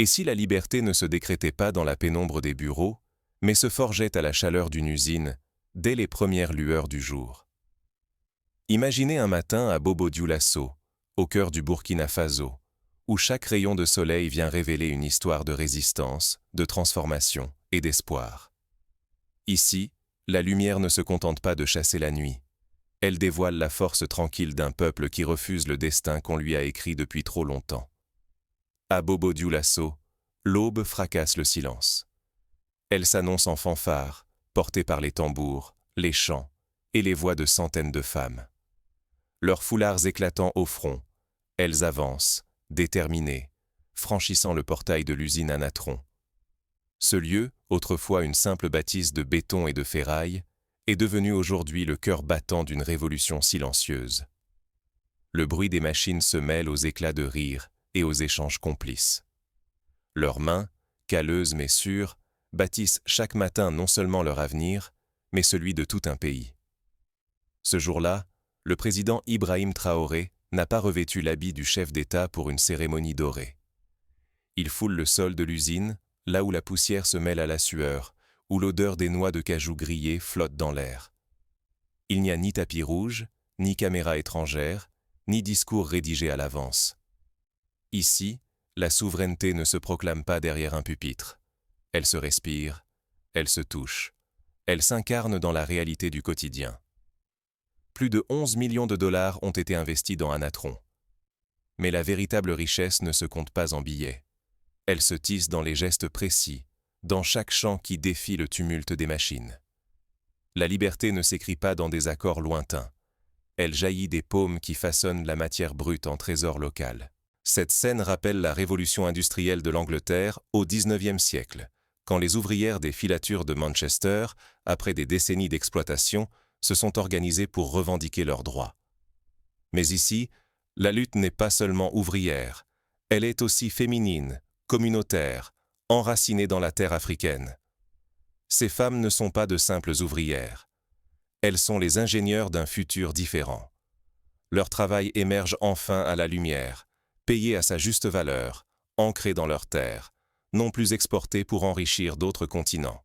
Et si la liberté ne se décrétait pas dans la pénombre des bureaux, mais se forgeait à la chaleur d'une usine, dès les premières lueurs du jour? Imaginez un matin à Bobo-Dioulasso, au cœur du Burkina Faso, où chaque rayon de soleil vient révéler une histoire de résistance, de transformation et d'espoir. Ici, la lumière ne se contente pas de chasser la nuit. Elle dévoile la force tranquille d'un peuple qui refuse le destin qu'on lui a écrit depuis trop longtemps. À Bobo-Dioulasso, l'aube fracasse le silence. Elle s'annonce en fanfare, portée par les tambours, les chants et les voix de centaines de femmes. Leurs foulards éclatant au front, elles avancent, déterminées, franchissant le portail de l'usine à Natron. Ce lieu, autrefois une simple bâtisse de béton et de ferraille, est devenu aujourd'hui le cœur battant d'une révolution silencieuse. Le bruit des machines se mêle aux éclats de rire et aux échanges complices. Leurs mains, calleuses mais sûres, bâtissent chaque matin non seulement leur avenir, mais celui de tout un pays. Ce jour-là, le président Ibrahim Traoré n'a pas revêtu l'habit du chef d'État pour une cérémonie dorée. Il foule le sol de l'usine, là où la poussière se mêle à la sueur, où l'odeur des noix de cajou grillées flotte dans l'air. Il n'y a ni tapis rouge, ni caméra étrangère, ni discours rédigé à l'avance. Ici, la souveraineté ne se proclame pas derrière un pupitre. Elle se respire, elle se touche, elle s'incarne dans la réalité du quotidien. Plus de 11 millions de dollars ont été investis dans Anatron. Mais la véritable richesse ne se compte pas en billets. Elle se tisse dans les gestes précis, dans chaque chant qui défie le tumulte des machines. La liberté ne s'écrit pas dans des accords lointains. Elle jaillit des paumes qui façonnent la matière brute en trésor local. Cette scène rappelle la révolution industrielle de l'Angleterre au XIXe siècle, quand les ouvrières des filatures de Manchester, après des décennies d'exploitation, se sont organisées pour revendiquer leurs droits. Mais ici, la lutte n'est pas seulement ouvrière, elle est aussi féminine, communautaire, enracinée dans la terre africaine. Ces femmes ne sont pas de simples ouvrières. Elles sont les ingénieurs d'un futur différent. Leur travail émerge enfin à la lumière, payé à sa juste valeur, ancré dans leur terre, non plus exporté pour enrichir d'autres continents.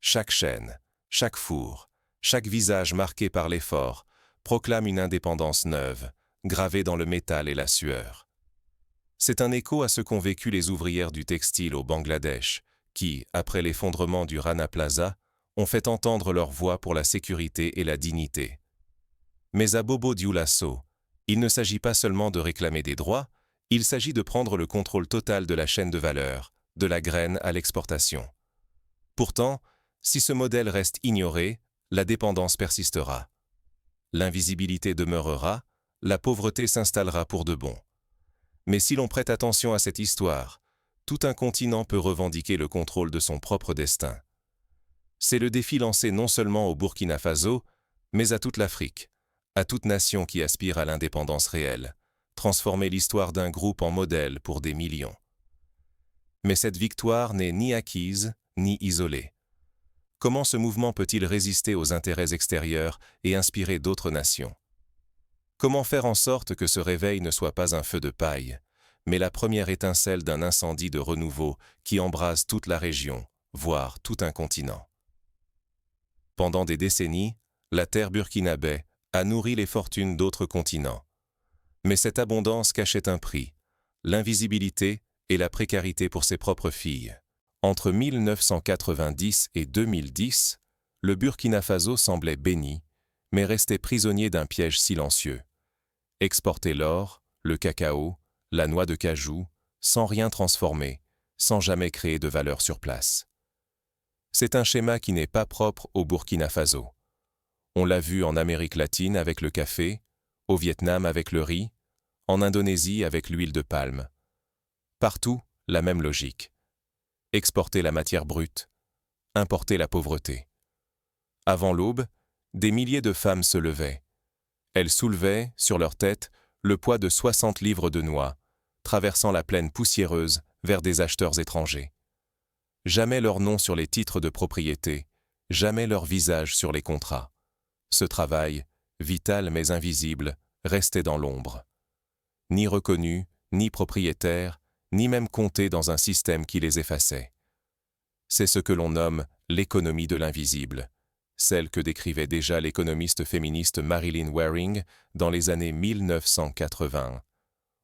Chaque chaîne, chaque four, chaque visage marqué par l'effort proclame une indépendance neuve, gravée dans le métal et la sueur. C'est un écho à ce qu'ont vécu les ouvrières du textile au Bangladesh, qui, après l'effondrement du Rana Plaza, ont fait entendre leur voix pour la sécurité et la dignité. Mais à Bobo-Dioulasso, il ne s'agit pas seulement de réclamer des droits, il s'agit de prendre le contrôle total de la chaîne de valeur, de la graine à l'exportation. Pourtant, si ce modèle reste ignoré, la dépendance persistera. L'invisibilité demeurera, la pauvreté s'installera pour de bon. Mais si l'on prête attention à cette histoire, tout un continent peut revendiquer le contrôle de son propre destin. C'est le défi lancé non seulement au Burkina Faso, mais à toute l'Afrique, à toute nation qui aspire à l'indépendance réelle, transformer l'histoire d'un groupe en modèle pour des millions. Mais cette victoire n'est ni acquise, ni isolée. Comment ce mouvement peut-il résister aux intérêts extérieurs et inspirer d'autres nations? Comment faire en sorte que ce réveil ne soit pas un feu de paille, mais la première étincelle d'un incendie de renouveau qui embrase toute la région, voire tout un continent? Pendant des décennies, la terre burkinabé a nourri les fortunes d'autres continents. Mais cette abondance cachait un prix, l'invisibilité et la précarité pour ses propres filles. Entre 1990 et 2010, le Burkina Faso semblait béni, mais restait prisonnier d'un piège silencieux. Exporter l'or, le cacao, la noix de cajou, sans rien transformer, sans jamais créer de valeur sur place. C'est un schéma qui n'est pas propre au Burkina Faso. On l'a vu en Amérique latine avec le café, au Vietnam avec le riz, en Indonésie avec l'huile de palme. Partout, la même logique. Exporter la matière brute, importer la pauvreté. Avant l'aube, des milliers de femmes se levaient. Elles soulevaient, sur leur tête, le poids de 60 livres de noix, traversant la plaine poussiéreuse vers des acheteurs étrangers. Jamais leur nom sur les titres de propriété, jamais leur visage sur les contrats. Ce travail, vital mais invisible, restait dans l'ombre. Ni reconnu, ni propriétaire, ni même comptés dans un système qui les effaçait. C'est ce que l'on nomme l'économie de l'invisible, celle que décrivait déjà l'économiste féministe Marilyn Waring dans les années 1980,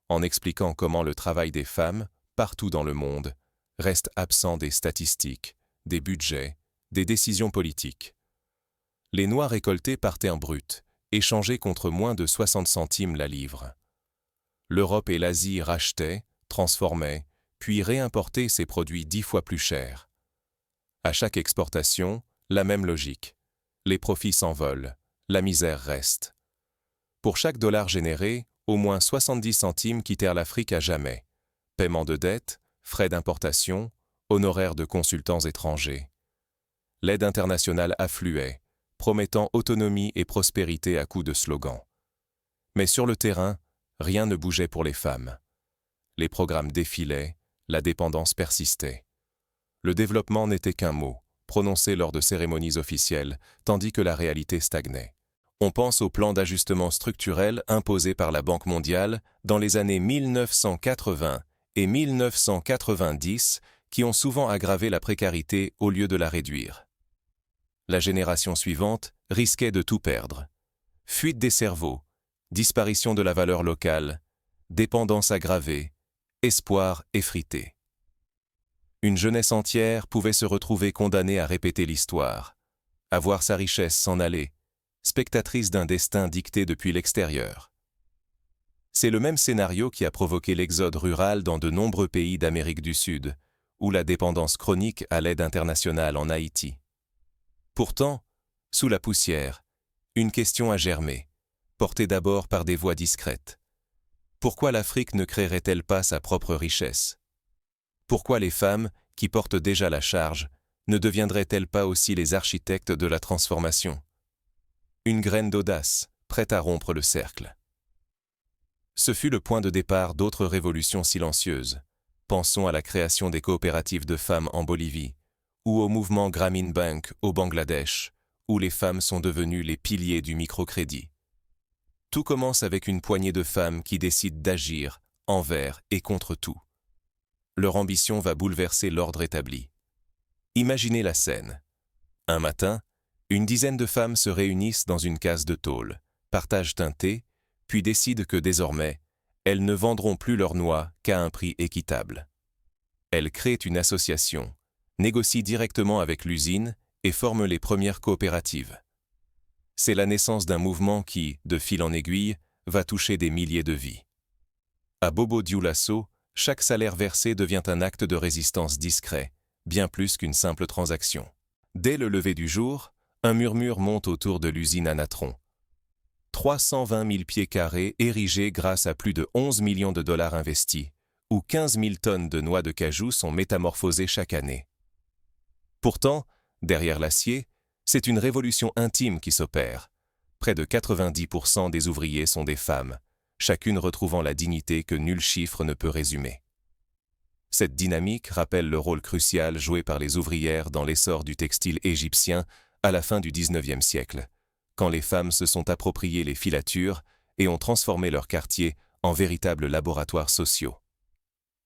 en expliquant comment le travail des femmes, partout dans le monde, reste absent des statistiques, des budgets, des décisions politiques. Les noix récoltées partaient en brut, échangées contre moins de 60 centimes la livre. L'Europe et l'Asie rachetaient, transformaient, puis réimportaient ces produits 10 fois plus chers. À chaque exportation, la même logique. Les profits s'envolent, la misère reste. Pour chaque dollar généré, au moins 70 centimes quittèrent l'Afrique à jamais. Paiement de dettes, frais d'importation, honoraires de consultants étrangers. L'aide internationale affluait, promettant autonomie et prospérité à coups de slogans. Mais sur le terrain, rien ne bougeait pour les femmes. Les programmes défilaient, la dépendance persistait. Le développement n'était qu'un mot, prononcé lors de cérémonies officielles, tandis que la réalité stagnait. On pense au plan d'ajustement structurel imposé par la Banque mondiale dans les années 1980 et 1990 qui ont souvent aggravé la précarité au lieu de la réduire. La génération suivante risquait de tout perdre. Fuite des cerveaux, disparition de la valeur locale, dépendance aggravée, espoir effrité. Une jeunesse entière pouvait se retrouver condamnée à répéter l'histoire, à voir sa richesse s'en aller, spectatrice d'un destin dicté depuis l'extérieur. C'est le même scénario qui a provoqué l'exode rural dans de nombreux pays d'Amérique du Sud, ou la dépendance chronique à l'aide internationale en Haïti. Pourtant, sous la poussière, une question a germé, portée d'abord par des voix discrètes. Pourquoi l'Afrique ne créerait-elle pas sa propre richesse ? Pourquoi les femmes, qui portent déjà la charge, ne deviendraient-elles pas aussi les architectes de la transformation ? Une graine d'audace, prête à rompre le cercle. Ce fut le point de départ d'autres révolutions silencieuses. Pensons à la création des coopératives de femmes en Bolivie, ou au mouvement Grameen Bank au Bangladesh, où les femmes sont devenues les piliers du microcrédit. Tout commence avec une poignée de femmes qui décident d'agir envers et contre tout. Leur ambition va bouleverser l'ordre établi. Imaginez la scène. Un matin, une dizaine de femmes se réunissent dans une case de tôle, partagent un thé, puis décident que désormais, elles ne vendront plus leurs noix qu'à un prix équitable. Elles créent une association, négocient directement avec l'usine et forment les premières coopératives. C'est la naissance d'un mouvement qui, de fil en aiguille, va toucher des milliers de vies. À Bobo-Dioulasso, chaque salaire versé devient un acte de résistance discret, bien plus qu'une simple transaction. Dès le lever du jour, un murmure monte autour de l'usine à Natron. 320 000 pieds carrés érigés grâce à plus de 11 millions de dollars investis, où 15 000 tonnes de noix de cajou sont métamorphosées chaque année. Pourtant, derrière l'acier, c'est une révolution intime qui s'opère. Près de 90% des ouvriers sont des femmes, chacune retrouvant la dignité que nul chiffre ne peut résumer. Cette dynamique rappelle le rôle crucial joué par les ouvrières dans l'essor du textile égyptien à la fin du XIXe siècle, quand les femmes se sont appropriées les filatures et ont transformé leurs quartiers en véritables laboratoires sociaux.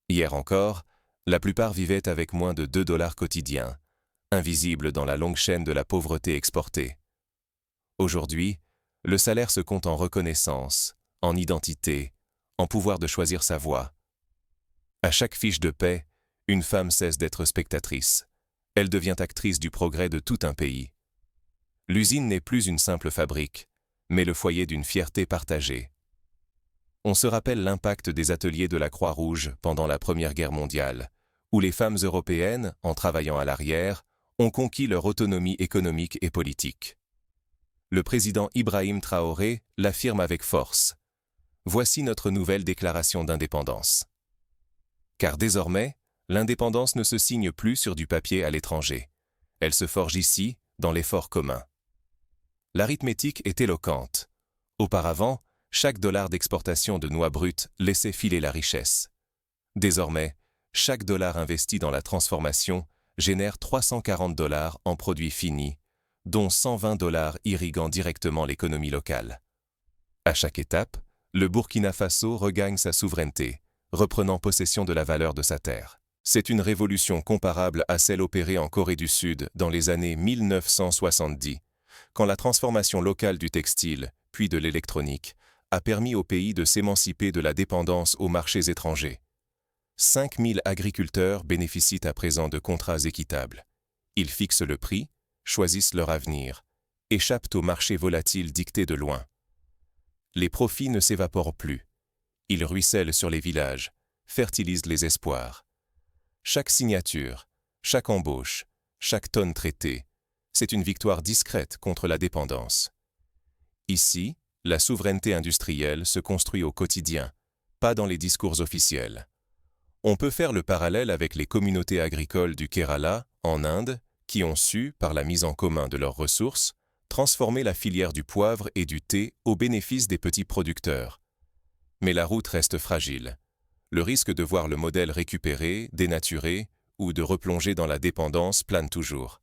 Hier encore, la plupart vivaient avec moins de 2 dollars quotidiens, invisibles dans la longue chaîne de la pauvreté exportée. Aujourd'hui, le salaire se compte en reconnaissance, en identité, en pouvoir de choisir sa voie. À chaque fiche de paie, une femme cesse d'être spectatrice. Elle devient actrice du progrès de tout un pays. L'usine n'est plus une simple fabrique, mais le foyer d'une fierté partagée. On se rappelle l'impact des ateliers de la Croix-Rouge pendant la Première Guerre mondiale, où les femmes européennes, en travaillant à l'arrière, ont conquis leur autonomie économique et politique. Le président Ibrahim Traoré l'affirme avec force. Voici notre nouvelle déclaration d'indépendance. Car désormais, l'indépendance ne se signe plus sur du papier à l'étranger. Elle se forge ici, dans l'effort commun. L'arithmétique est éloquente. Auparavant, chaque dollar d'exportation de noix brutes laissait filer la richesse. Désormais, chaque dollar investi dans la transformation génère 340 dollars en produits finis, dont 120 dollars irriguant directement l'économie locale. À chaque étape, le Burkina Faso regagne sa souveraineté, reprenant possession de la valeur de sa terre. C'est une révolution comparable à celle opérée en Corée du Sud dans les années 1970, quand la transformation locale du textile, puis de l'électronique, a permis au pays de s'émanciper de la dépendance aux marchés étrangers. 5000 agriculteurs bénéficient à présent de contrats équitables. Ils fixent le prix, choisissent leur avenir, échappent aux marchés volatiles dictés de loin. Les profits ne s'évaporent plus. Ils ruissellent sur les villages, fertilisent les espoirs. Chaque signature, chaque embauche, chaque tonne traitée, c'est une victoire discrète contre la dépendance. Ici, la souveraineté industrielle se construit au quotidien, pas dans les discours officiels. On peut faire le parallèle avec les communautés agricoles du Kerala, en Inde, qui ont su, par la mise en commun de leurs ressources, transformer la filière du poivre et du thé au bénéfice des petits producteurs. Mais la route reste fragile. Le risque de voir le modèle récupéré, dénaturé, ou de replonger dans la dépendance plane toujours.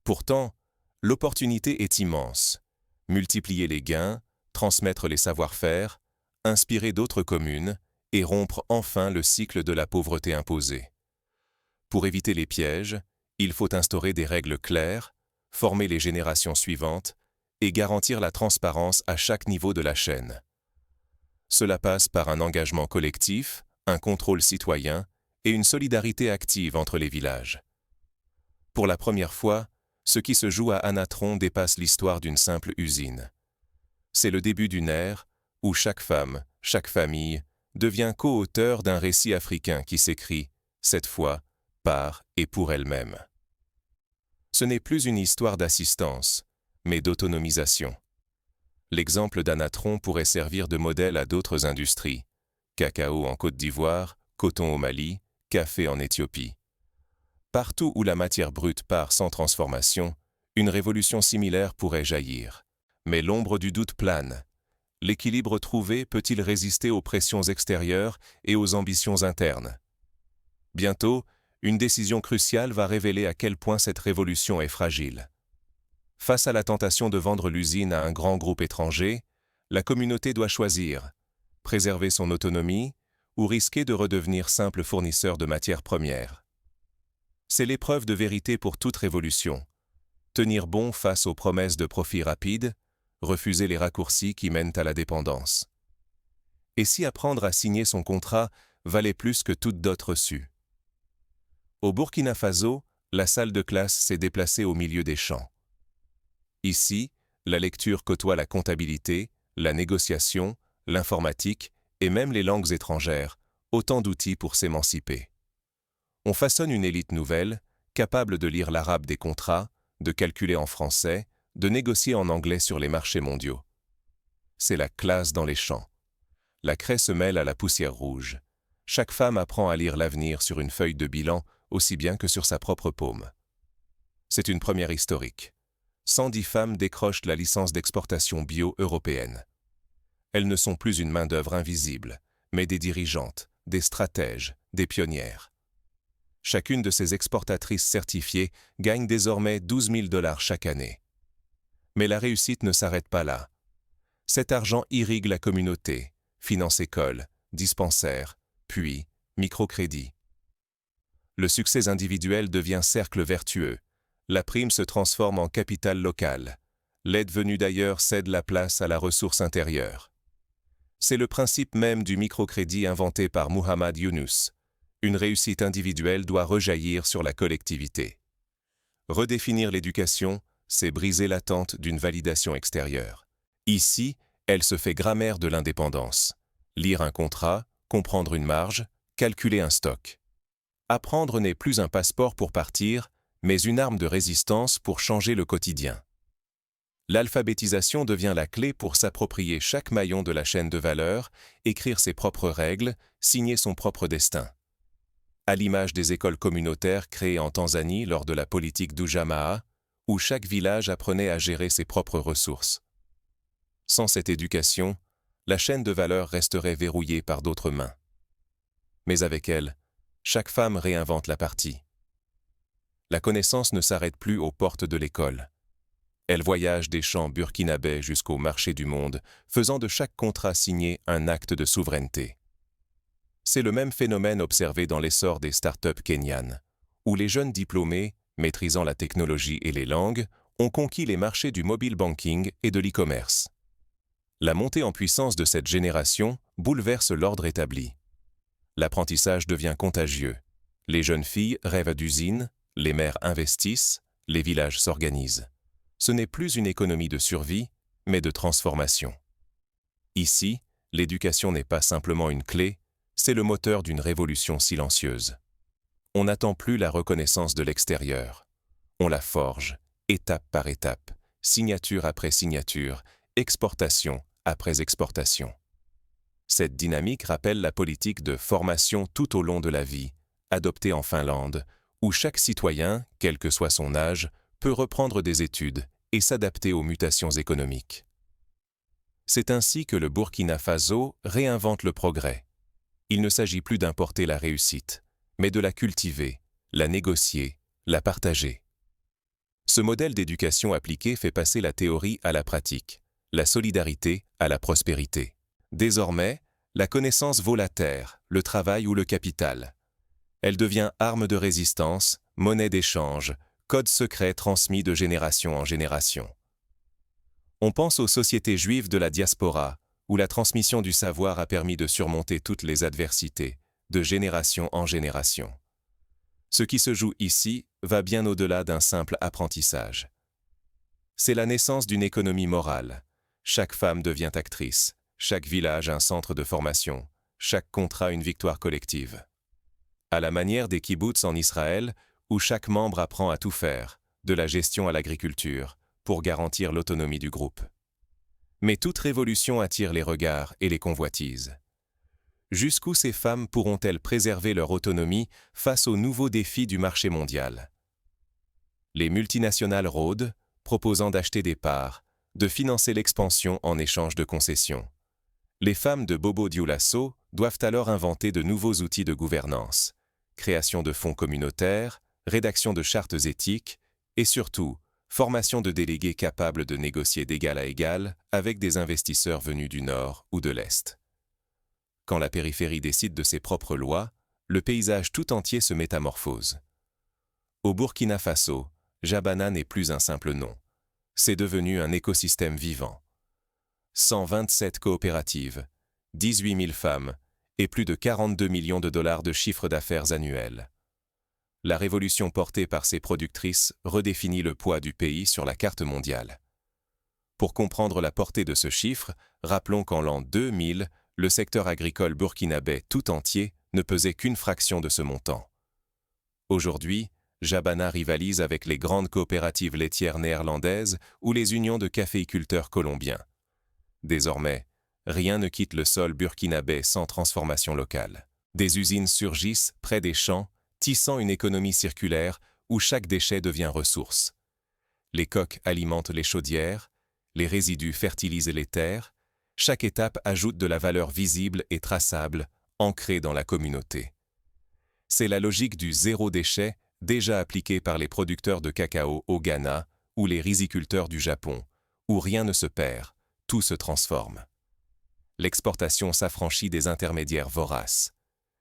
Pourtant, l'opportunité est immense. Multiplier les gains, transmettre les savoir-faire, inspirer d'autres communes et rompre enfin le cycle de la pauvreté imposée. Pour éviter les pièges, il faut instaurer des règles claires, former les générations suivantes et garantir la transparence à chaque niveau de la chaîne. Cela passe par un engagement collectif, un contrôle citoyen et une solidarité active entre les villages. Pour la première fois, ce qui se joue à Anatron dépasse l'histoire d'une simple usine. C'est le début d'une ère où chaque femme, chaque famille, devient co-auteur d'un récit africain qui s'écrit, cette fois, par et pour elle-même. Ce n'est plus une histoire d'assistance, mais d'autonomisation. L'exemple d'Anatron pourrait servir de modèle à d'autres industries, cacao en Côte d'Ivoire, coton au Mali, café en Éthiopie. Partout où la matière brute part sans transformation, une révolution similaire pourrait jaillir. Mais l'ombre du doute plane. L'équilibre trouvé peut-il résister aux pressions extérieures et aux ambitions internes? Bientôt, une décision cruciale va révéler à quel point cette révolution est fragile. Face à la tentation de vendre l'usine à un grand groupe étranger, la communauté doit choisir, préserver son autonomie ou risquer de redevenir simple fournisseur de matières premières. C'est l'épreuve de vérité pour toute révolution. Tenir bon face aux promesses de profit rapide, refuser les raccourcis qui mènent à la dépendance. Et si apprendre à signer son contrat valait plus que toute dot reçue? Au Burkina Faso, la salle de classe s'est déplacée au milieu des champs. Ici, la lecture côtoie la comptabilité, la négociation, l'informatique et même les langues étrangères, autant d'outils pour s'émanciper. On façonne une élite nouvelle, capable de lire l'arabe des contrats, de calculer en français, de négocier en anglais sur les marchés mondiaux. C'est la classe dans les champs. La craie se mêle à la poussière rouge. Chaque femme apprend à lire l'avenir sur une feuille de bilan aussi bien que sur sa propre paume. C'est une première historique. 110 femmes décrochent la licence d'exportation bio européenne. Elles ne sont plus une main-d'œuvre invisible, mais des dirigeantes, des stratèges, des pionnières. Chacune de ces exportatrices certifiées gagne désormais 12 000 $ chaque année. Mais la réussite ne s'arrête pas là. Cet argent irrigue la communauté, finance écoles, dispensaires, puis microcrédit. Le succès individuel devient cercle vertueux. La prime se transforme en capital local. L'aide venue d'ailleurs cède la place à la ressource intérieure. C'est le principe même du microcrédit inventé par Muhammad Yunus. Une réussite individuelle doit rejaillir sur la collectivité. Redéfinir l'éducation, c'est briser l'attente d'une validation extérieure. Ici, elle se fait grammaire de l'indépendance. Lire un contrat, comprendre une marge, calculer un stock. Apprendre n'est plus un passeport pour partir, mais une arme de résistance pour changer le quotidien. L'alphabétisation devient la clé pour s'approprier chaque maillon de la chaîne de valeur, écrire ses propres règles, signer son propre destin. À l'image des écoles communautaires créées en Tanzanie lors de la politique d'Ujamaa, où chaque village apprenait à gérer ses propres ressources. Sans cette éducation, la chaîne de valeur resterait verrouillée par d'autres mains. Mais avec elle, chaque femme réinvente la partie. La connaissance ne s'arrête plus aux portes de l'école. Elle voyage des champs burkinabés jusqu'au marché du monde, faisant de chaque contrat signé un acte de souveraineté. C'est le même phénomène observé dans l'essor des startups kenyanes, où les jeunes diplômés, maîtrisant la technologie et les langues, ont conquis les marchés du mobile banking et de l'e-commerce. La montée en puissance de cette génération bouleverse l'ordre établi. L'apprentissage devient contagieux. Les jeunes filles rêvent d'usines, les mères investissent, les villages s'organisent. Ce n'est plus une économie de survie, mais de transformation. Ici, l'éducation n'est pas simplement une clé, c'est le moteur d'une révolution silencieuse. On n'attend plus la reconnaissance de l'extérieur. On la forge, étape par étape, signature après signature, exportation après exportation. Cette dynamique rappelle la politique de formation tout au long de la vie, adoptée en Finlande, où chaque citoyen, quel que soit son âge, peut reprendre des études et s'adapter aux mutations économiques. C'est ainsi que le Burkina Faso réinvente le progrès. Il ne s'agit plus d'importer la réussite, mais de la cultiver, la négocier, la partager. Ce modèle d'éducation appliquée fait passer la théorie à la pratique, la solidarité à la prospérité. Désormais, la connaissance vaut la terre, le travail ou le capital. Elle devient arme de résistance, monnaie d'échange, code secret transmis de génération en génération. On pense aux sociétés juives de la diaspora, où la transmission du savoir a permis de surmonter toutes les adversités, de génération en génération. Ce qui se joue ici va bien au-delà d'un simple apprentissage. C'est la naissance d'une économie morale. Chaque femme devient actrice, chaque village un centre de formation, chaque contrat une victoire collective. À la manière des kibboutz en Israël, où chaque membre apprend à tout faire, de la gestion à l'agriculture, pour garantir l'autonomie du groupe. Mais toute révolution attire les regards et les convoitises. Jusqu'où ces femmes pourront-elles préserver leur autonomie face aux nouveaux défis du marché mondial? Les multinationales rôdent, proposant d'acheter des parts, de financer l'expansion en échange de concessions. Les femmes de Bobo Dioulasso doivent alors inventer de nouveaux outils de gouvernance, création de fonds communautaires, rédaction de chartes éthiques et surtout, formation de délégués capables de négocier d'égal à égal avec des investisseurs venus du Nord ou de l'Est. Quand la périphérie décide de ses propres lois, le paysage tout entier se métamorphose. Au Burkina Faso, Jabana n'est plus un simple nom. C'est devenu un écosystème vivant. 127 coopératives, 18 000 femmes et plus de 42 millions de dollars de chiffre d'affaires annuel. La révolution portée par ces productrices redéfinit le poids du pays sur la carte mondiale. Pour comprendre la portée de ce chiffre, rappelons qu'en l'an 2000, le secteur agricole burkinabé tout entier ne pesait qu'une fraction de ce montant. Aujourd'hui, Jabana rivalise avec les grandes coopératives laitières néerlandaises ou les unions de caféiculteurs colombiens. Désormais, rien ne quitte le sol burkinabé sans transformation locale. Des usines surgissent près des champs, tissant une économie circulaire où chaque déchet devient ressource. Les coques alimentent les chaudières, les résidus fertilisent les terres, chaque étape ajoute de la valeur visible et traçable, ancrée dans la communauté. C'est la logique du zéro déchet déjà appliquée par les producteurs de cacao au Ghana ou les riziculteurs du Japon, où rien ne se perd, tout se transforme. L'exportation s'affranchit des intermédiaires voraces.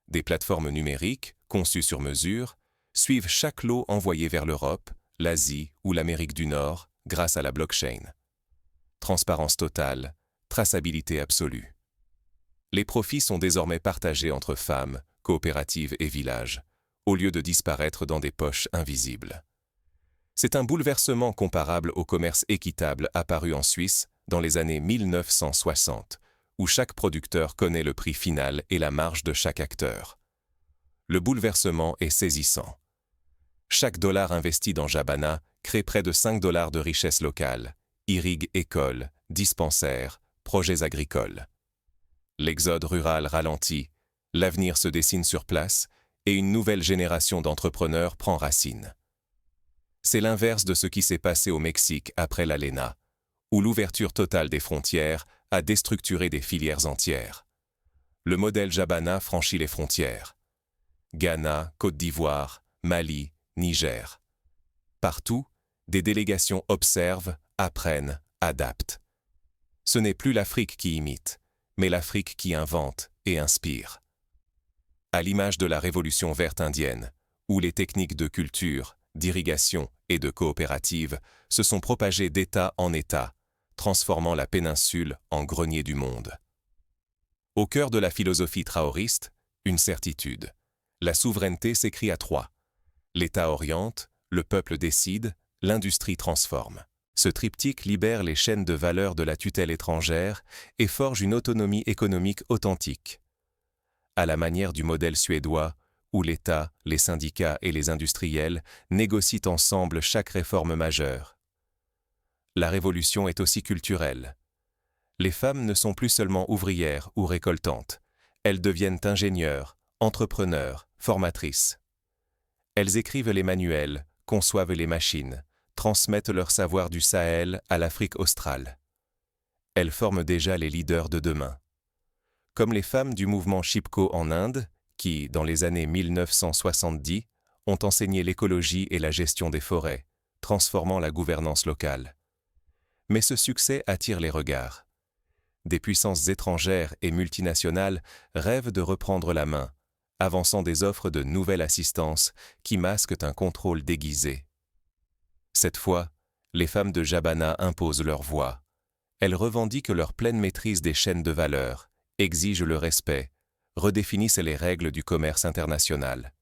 Des plateformes numériques, conçues sur mesure, suivent chaque lot envoyé vers l'Europe, l'Asie ou l'Amérique du Nord grâce à la blockchain. Transparence totale, traçabilité absolue. Les profits sont désormais partagés entre femmes, coopératives et villages, au lieu de disparaître dans des poches invisibles. C'est un bouleversement comparable au commerce équitable apparu en Suisse dans les années 1960, où chaque producteur connaît le prix final et la marge de chaque acteur. Le bouleversement est saisissant. Chaque dollar investi dans Jabana crée près de 5 dollars de richesse locale, irrigue écoles, dispensaires, projets agricoles. L'exode rural ralentit, l'avenir se dessine sur place et une nouvelle génération d'entrepreneurs prend racine. C'est l'inverse de ce qui s'est passé au Mexique après l'ALENA, où l'ouverture totale des frontières a déstructuré des filières entières. Le modèle Jabana franchit les frontières. Ghana, Côte d'Ivoire, Mali, Niger. Partout, des délégations observent, apprennent, adaptent. Ce n'est plus l'Afrique qui imite, mais l'Afrique qui invente et inspire. à l'image de la révolution verte indienne, où les techniques de culture, d'irrigation et de coopérative se sont propagées d'État en État, transformant la péninsule en grenier du monde. Au cœur de la philosophie traoriste, une certitude. La souveraineté s'écrit à trois. L'État oriente, le peuple décide, l'industrie transforme. Ce triptyque libère les chaînes de valeur de la tutelle étrangère et forge une autonomie économique authentique. À la manière du modèle suédois, où l'État, les syndicats et les industriels négocient ensemble chaque réforme majeure. La révolution est aussi culturelle. Les femmes ne sont plus seulement ouvrières ou récoltantes. Elles deviennent ingénieures, entrepreneurs, formatrices. Elles écrivent les manuels, conçoivent les machines, transmettent leur savoir du Sahel à l'Afrique australe. Elles forment déjà les leaders de demain. Comme les femmes du mouvement Chipko en Inde, qui, dans les années 1970, ont enseigné l'écologie et la gestion des forêts, transformant la gouvernance locale. Mais ce succès attire les regards. Des puissances étrangères et multinationales rêvent de reprendre la main, avançant des offres de nouvelle assistance qui masquent un contrôle déguisé. Cette fois, les femmes de Jabana imposent leur voix. Elles revendiquent leur pleine maîtrise des chaînes de valeur, exigent le respect, redéfinissent les règles du commerce international.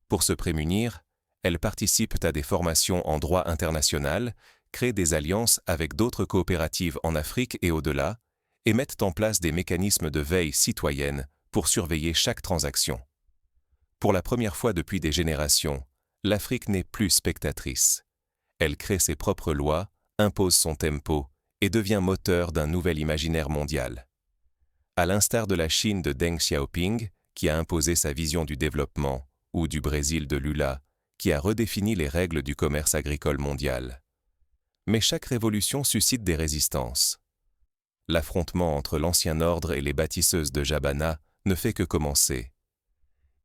Pour se prémunir, elles participent à des formations en droit international, créent des alliances avec d'autres coopératives en Afrique et au-delà, et mettent en place des mécanismes de veille citoyenne pour surveiller chaque transaction. Pour la première fois depuis des générations, l'Afrique n'est plus spectatrice. Elle crée ses propres lois, impose son tempo et devient moteur d'un nouvel imaginaire mondial. À l'instar de la Chine de Deng Xiaoping, qui a imposé sa vision du développement, ou du Brésil de Lula, qui a redéfini les règles du commerce agricole mondial. Mais chaque révolution suscite des résistances. L'affrontement entre l'ancien ordre et les bâtisseuses de Jabana ne fait que commencer.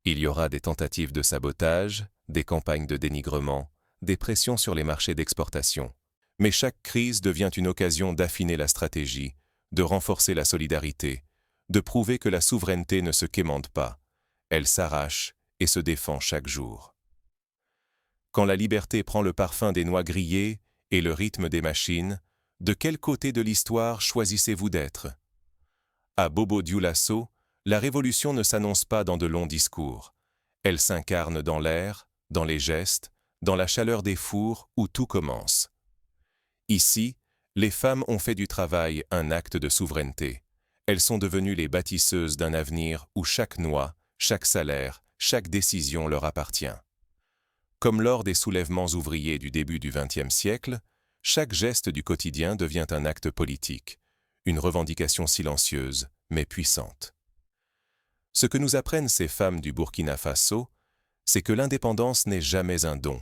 Il y aura des tentatives de sabotage, des campagnes de dénigrement, des pressions sur les marchés d'exportation. Mais chaque crise devient une occasion d'affiner la stratégie, de renforcer la solidarité, de prouver que la souveraineté ne se quémande pas. Elle s'arrache et se défend chaque jour. Quand la liberté prend le parfum des noix grillées et le rythme des machines, de quel côté de l'histoire choisissez-vous d'être? À Bobo-Dioulasso, la révolution ne s'annonce pas dans de longs discours. Elle s'incarne dans l'air, dans les gestes, dans la chaleur des fours où tout commence. Ici, les femmes ont fait du travail un acte de souveraineté. Elles sont devenues les bâtisseuses d'un avenir où chaque noix, chaque salaire, chaque décision leur appartient. Comme lors des soulèvements ouvriers du début du XXe siècle, chaque geste du quotidien devient un acte politique, une revendication silencieuse, mais puissante. Ce que nous apprennent ces femmes du Burkina Faso, c'est que l'indépendance n'est jamais un don,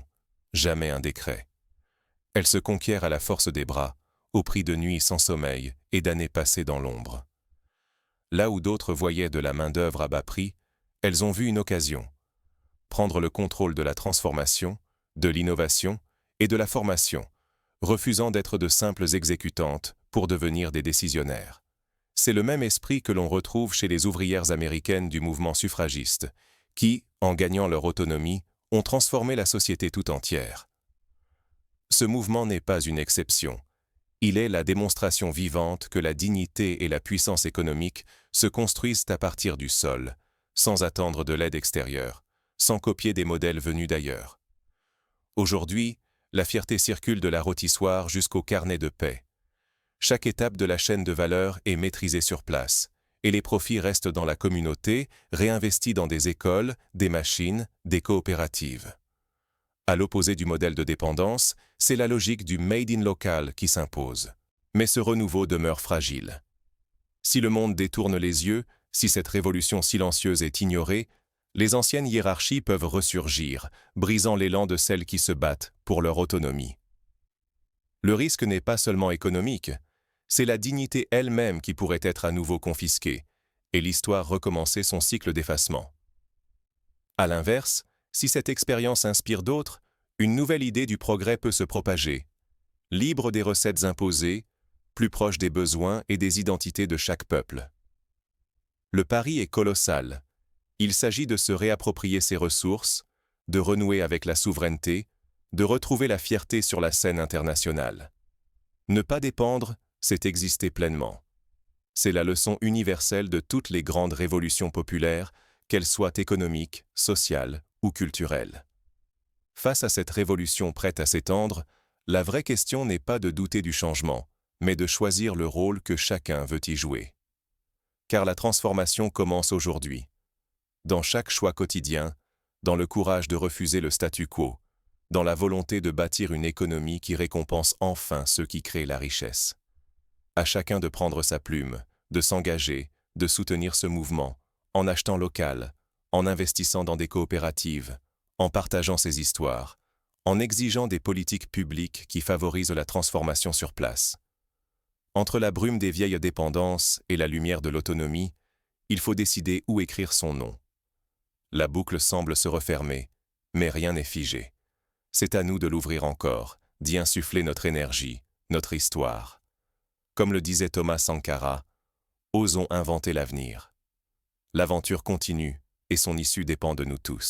jamais un décret. Elle se conquiert à la force des bras, au prix de nuits sans sommeil et d'années passées dans l'ombre. Là où d'autres voyaient de la main-d'œuvre à bas prix, elles ont vu une occasion. Prendre le contrôle de la transformation, de l'innovation et de la formation, refusant d'être de simples exécutantes pour devenir des décisionnaires. C'est le même esprit que l'on retrouve chez les ouvrières américaines du mouvement suffragiste, qui, en gagnant leur autonomie, ont transformé la société tout entière. Ce mouvement n'est pas une exception. Il est la démonstration vivante que la dignité et la puissance économique se construisent à partir du sol, sans attendre de l'aide extérieure, sans copier des modèles venus d'ailleurs. Aujourd'hui, la fierté circule de la rôtissoire jusqu'au carnet de paie. Chaque étape de la chaîne de valeur est maîtrisée sur place, et les profits restent dans la communauté, réinvestis dans des écoles, des machines, des coopératives. À l'opposé du modèle de dépendance, c'est la logique du made in local qui s'impose. Mais ce renouveau demeure fragile. Si le monde détourne les yeux, si cette révolution silencieuse est ignorée, les anciennes hiérarchies peuvent ressurgir, brisant l'élan de celles qui se battent pour leur autonomie. Le risque n'est pas seulement économique, c'est la dignité elle-même qui pourrait être à nouveau confisquée, et l'histoire recommencer son cycle d'effacement. À l'inverse, si cette expérience inspire d'autres, une nouvelle idée du progrès peut se propager, libre des recettes imposées, plus proche des besoins et des identités de chaque peuple. Le pari est colossal, Il s'agit de se réapproprier ses ressources, de renouer avec la souveraineté, de retrouver la fierté sur la scène internationale. Ne pas dépendre, c'est exister pleinement. C'est la leçon universelle de toutes les grandes révolutions populaires, qu'elles soient économiques, sociales ou culturelles. Face à cette révolution prête à s'étendre, la vraie question n'est pas de douter du changement, mais de choisir le rôle que chacun veut y jouer. Car la transformation commence aujourd'hui. Dans chaque choix quotidien, dans le courage de refuser le statu quo, dans la volonté de bâtir une économie qui récompense enfin ceux qui créent la richesse. À chacun de prendre sa plume, de s'engager, de soutenir ce mouvement, en achetant local, en investissant dans des coopératives, en partageant ses histoires, en exigeant des politiques publiques qui favorisent la transformation sur place. Entre la brume des vieilles dépendances et la lumière de l'autonomie, il faut décider où écrire son nom. La boucle semble se refermer, mais rien n'est figé. C'est à nous de l'ouvrir encore, d'y insuffler notre énergie, notre histoire. Comme le disait Thomas Sankara, osons inventer l'avenir. L'aventure continue et son issue dépend de nous tous.